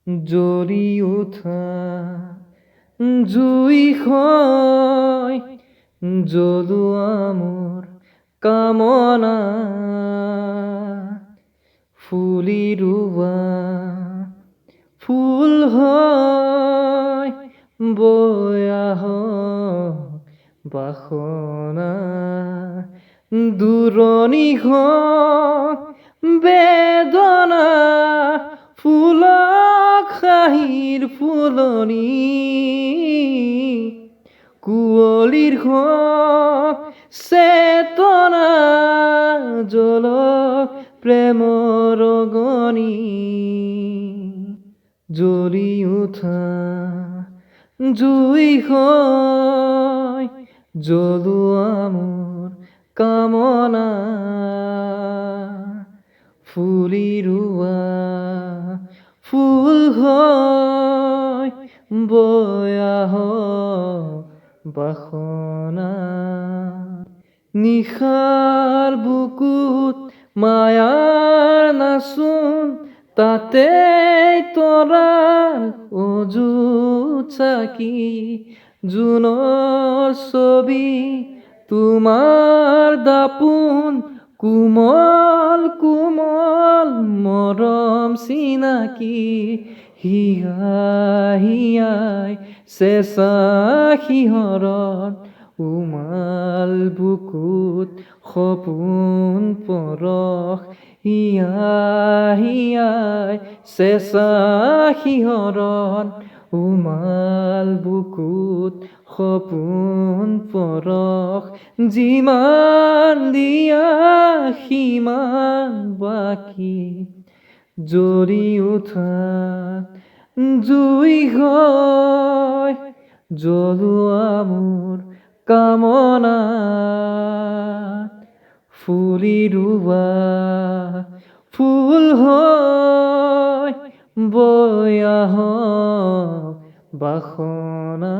জ্বলি উঠা জুই হয় জ্বলোৱা মোৰ কামনা ফুলি ৰোৱা ফুল হয় বৈ আহক বাসনা দূৰণি হওক বেদনা ফুলক হাঁহিৰ ফুলনি কুঁৱলীৰ হওক চেতনা জ্বলক প্ৰেমৰ অগনি জ্বলি উঠা জুই হয় জ্বলোৱা মোৰ কামনা ফুলি ৰোৱা ফুল হয় বৈ আহক বাসনা নিশাৰ বুকুত মায়াৰ নাচোন তাতে তৰাৰ অযুত চাকি জোনৰ ছবি তোমাৰ দাপোন কোমল কোমল মৰম চিনাকি হিয়াই হিয়াই চেঁচা শিহৰণ উমাল বুকুত সপোন পৰশ হিয়াই হিয়াই চেঁচা শিহৰণ উমাল বুকুত সপোন পৰশ যিমান দিয়া সিমান বাকী জ্বলি উঠা জুই হয় জ্বলোৱা মোৰ কামনা ফুলি ৰোৱা ফুল হয় বৈ আহক বাসনা